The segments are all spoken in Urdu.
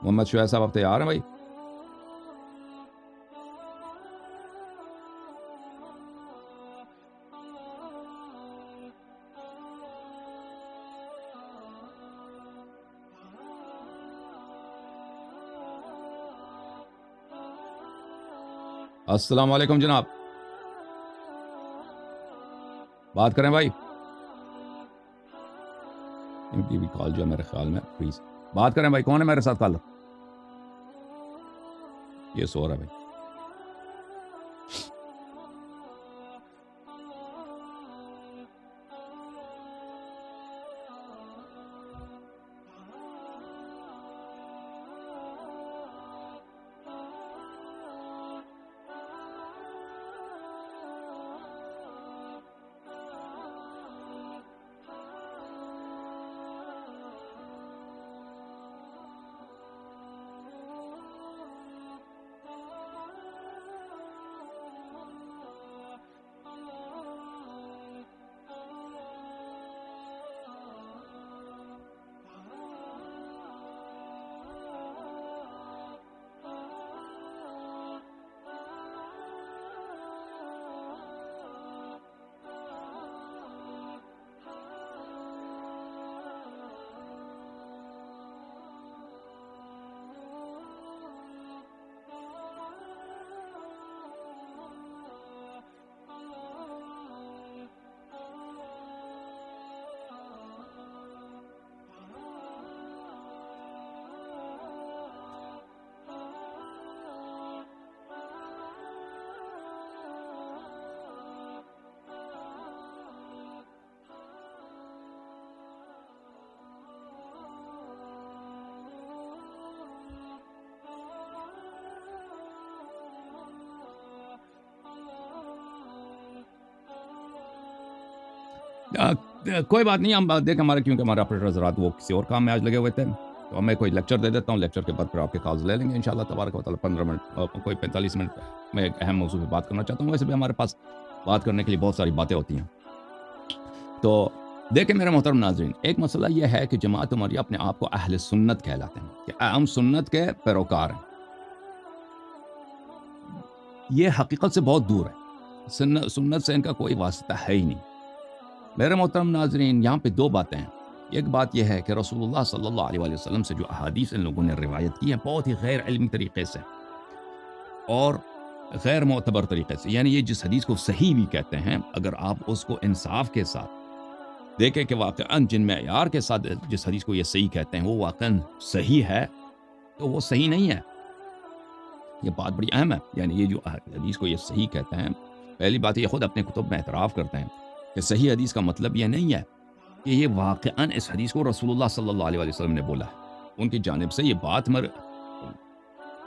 محمد شعیب صاحب آپ تیار ہیں بھائی؟ السلام علیکم جناب، بات کریں بھائی؟ ان کی بھی کال جو ہے میرے خیال میں پلیز بات کریں بھائی. کون ہے میرے ساتھ کال؟ یہ سو رہا ہے بھائی. کوئی بات نہیں، ہم دیکھ ہمارے کیونکہ ہمارے آپریٹر حضرات وہ کسی اور کام میں آج لگے ہوئے تھے، تو میں کوئی لیکچر دے دیتا ہوں، لیکچر کے بعد پھر آپ کے کالز لے لیں گے انشاءاللہ تبارک و تعالیٰ. 15 منٹ کوئی 45 منٹ میں ایک اہم موضوع پہ بات کرنا چاہتا ہوں. ویسے بھی ہمارے پاس بات کرنے کے لیے بہت ساری باتیں ہوتی ہیں. تو دیکھیں میرے محترم ناظرین، ایک مسئلہ یہ ہے کہ جماعت عمریہ اپنے آپ کو اہل سنت کہلاتے ہیں کہ ہم سنت کے پیروکار ہیں. یہ حقیقت سے بہت دور ہے، سنت سے ان کا کوئی واسطہ ہے ہی نہیں. میرے محترم ناظرین، یہاں پہ دو باتیں ہیں. ایک بات یہ ہے کہ رسول اللہ صلی اللہ علیہ وآلہ وسلم سے جو احادیث ان لوگوں نے روایت کی ہیں بہت ہی غیر علمی طریقے سے اور غیر معتبر طریقے سے، یعنی یہ جس حدیث کو صحیح بھی کہتے ہیں، اگر آپ اس کو انصاف کے ساتھ دیکھیں کہ واقعاً جن معیار کے ساتھ جس حدیث کو یہ صحیح کہتے ہیں وہ واقعاً صحیح ہے، تو وہ صحیح نہیں ہے. یہ بات بڑی اہم ہے. یعنی یہ جو حدیث کو یہ صحیح کہتے ہیں، پہلی بات یہ خود اپنے کتب میں اعتراف کرتے ہیں کہ صحیح حدیث کا مطلب یہ نہیں ہے کہ یہ واقعاً اس حدیث کو رسول اللہ صلی اللہ علیہ وآلہ وسلم نے بولا ہے، ان کی جانب سے یہ بات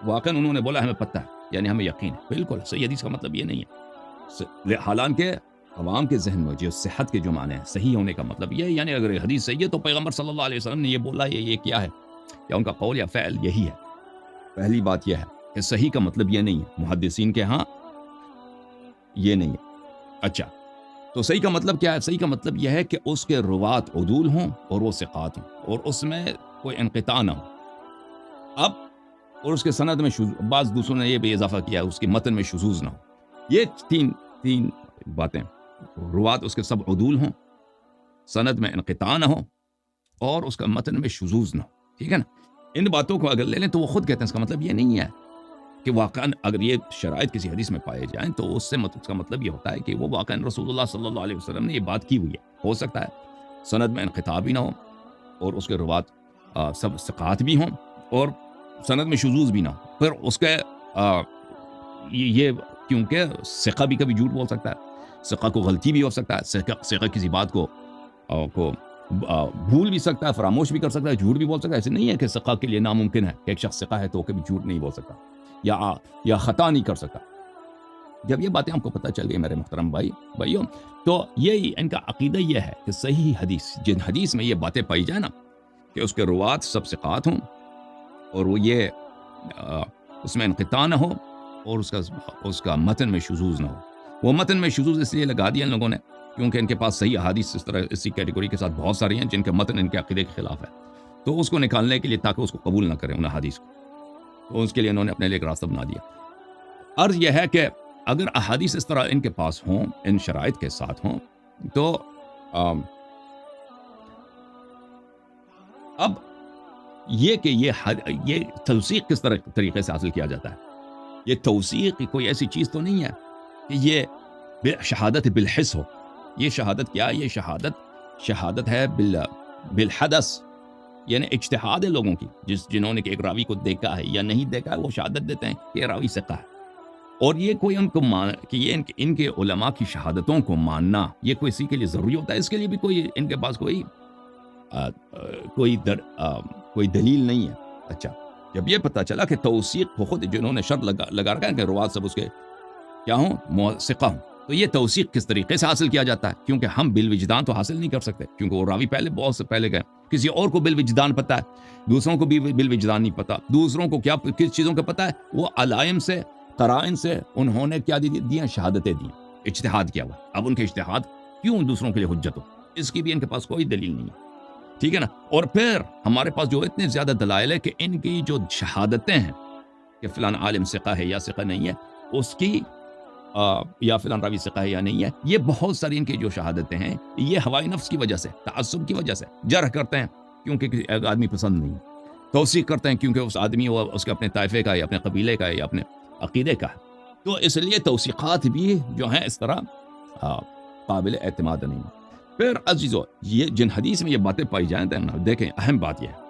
واقعاً انہوں نے بولا، ہمیں پتہ ہے، یعنی ہمیں یقین ہے. بالکل صحیح حدیث کا مطلب یہ نہیں ہے. حالانکہ عوام کے ذہن میں جو صحت کے جو معنی ہیں، صحیح ہونے کا مطلب یہ ہے، یعنی اگر یہ حدیث صحیح ہے تو پیغمبر صلی اللہ علیہ وسلم نے یہ بولا، یہ کیا ہے، یا ان کا قول یا فعل یہی ہے. پہلی بات یہ ہے کہ صحیح کا مطلب یہ نہیں ہے، محدثین کے ہاں یہ نہیں ہے. اچھا، تو صحیح کا مطلب کیا ہے؟ صحیح کا مطلب یہ ہے کہ اس کے روات عدول ہوں اور وہ ثقات ہوں اور اس میں کوئی انقطاع نہ ہو. اب اور اس کے سند میں بعض دوسروں نے یہ بھی اضافہ کیا ہے، اس کے متن میں شذوذ نہ ہو. یہ تین باتیں، روات اس کے سب عدول ہوں، سند میں انقطاع نہ ہو اور اس کا متن میں شذوذ نہ ہو. ٹھیک ہے نا؟ ان باتوں کو اگر لے لیں تو وہ خود کہتے ہیں اس کا مطلب یہ نہیں ہے کہ واقعاً اگر یہ شرائط کسی حدیث میں پائے جائیں تو اس کا مطلب یہ ہوتا ہے کہ وہ واقعاً رسول اللہ صلی اللہ علیہ وسلم نے یہ بات کی ہوئی ہے. ہو سکتا ہے سند میں انقطاع بھی نہ ہو اور اس کے روات سب ثقات بھی ہوں اور سند میں شذوذ بھی نہ ہو. پھر اس کے یہ کیونکہ ثقہ بھی کبھی جھوٹ بول سکتا ہے، ثقہ کو غلطی بھی ہو سکتا ہے، ثقہ کسی بات کو بھول بھی سکتا ہے، فراموش بھی کر سکتا ہے، جھوٹ بھی بول سکتا ہے. ایسے نہیں ہے کہ ثقہ کے لیے ناممکن ہے کہ ایک شخص ثقہ ہے تو وہ کبھی جھوٹ نہیں بول سکتا یا خطا نہیں کر سکتا. جب یہ باتیں ہم کو پتہ چل گئی میرے محترم بھائیوں، تو یہ ان کا عقیدہ یہ ہے کہ صحیح حدیث، جن حدیث میں یہ باتیں پائی جائیں نا کہ اس کے روات سب ثقات ہوں اور وہ یہ اس میں انقطاع نہ ہو اور اس کا متن میں شذوذ نہ ہو. وہ متن میں شذوذ اس لیے لگا دیا ان لوگوں نے کیونکہ ان کے پاس صحیح احادیث اس طرح اسی کیٹیگری کے ساتھ بہت ساری ہیں جن کے متن ان کے عقیدے کے خلاف ہے. تو اس کو نکالنے کے لیے تاکہ اس کو قبول نہ کریں ان احادیث کو، تو اس کے لیے انہوں نے اپنے لیے ایک راستہ بنا دیا۔ عرض یہ ہے کہ اگر احادیث اس طرح ان کے پاس ہوں، ان شرائط کے ساتھ ہوں، تو اب یہ کہ یہ توثیق کس طریقے سے حاصل کیا جاتا ہے؟ یہ توثیق کوئی ایسی چیز تو نہیں ہے کہ یہ شہادت بالحس ہو۔ یہ شہادت کیا ہے؟ یہ شہادت ہے بالحدث، یعنی اجتہاد ہے لوگوں کی، جنہوں نے کہ ایک راوی کو دیکھا ہے یا نہیں دیکھا ہے، وہ شہادت دیتے ہیں کہ یہ راوی ثقہ ہے۔ اور یہ کوئی ان کو کہ یہ ان کے علماء کی شہادتوں کو ماننا یہ کوئی اسی کے لیے ضروری ہوتا ہے؟ اس کے لیے بھی کوئی ان کے پاس کوئی دلیل نہیں ہے۔ اچھا، جب یہ پتہ چلا کہ توثیق کو خود جنہوں نے شرط لگا رکھا ہے کہ روات سب اس کے کیا ہوں، ثقہ ہوں، تو یہ توثیق کس طریقے سے حاصل کیا جاتا ہے؟ کیونکہ ہم بالوجدان تو حاصل نہیں کر سکتے، کیونکہ وہ راوی بہت سے پہلے گئے، کسی اور کو بالوجدان پتہ ہے، دوسروں کو بھی بالوجدان نہیں پتہ۔ دوسروں کو کس چیزوں کا پتہ ہے؟ وہ علائم سے، قرائن سے انہوں نے کیا دی؟ شہادتیں دی، اجتہاد کیا ہوا۔ اب ان کے اجتہاد کیوں دوسروں کے لیے حجت ہو؟ اس کی بھی ان کے پاس کوئی دلیل نہیں ہے، ٹھیک ہے نا؟ اور پھر ہمارے پاس جو اتنے زیادہ دلائل ہے کہ ان کی جو شہادتیں ہیں کہ فلان عالم ثقہ ہے یا ثقہ نہیں ہے، اس کی یا فلان راوی ثقہ ہے یا نہیں ہے، یہ بہت ساری ان کی جو شہادتیں ہیں، یہ ہوائی نفس کی وجہ سے، تعصب کی وجہ سے جرح کرتے ہیں، کیونکہ ایک آدمی پسند نہیں، توثیق کرتے ہیں کیونکہ اس آدمی وہ اس کے اپنے طائفے کا یا اپنے قبیلے کا یا اپنے عقیدے کا، تو اس لیے توثیقات بھی جو ہیں اس طرح قابل اعتماد نہیں۔ پھر عزیزو، یہ جن حدیث میں یہ باتیں پائی جائیں، دیکھیں اہم بات یہ ہے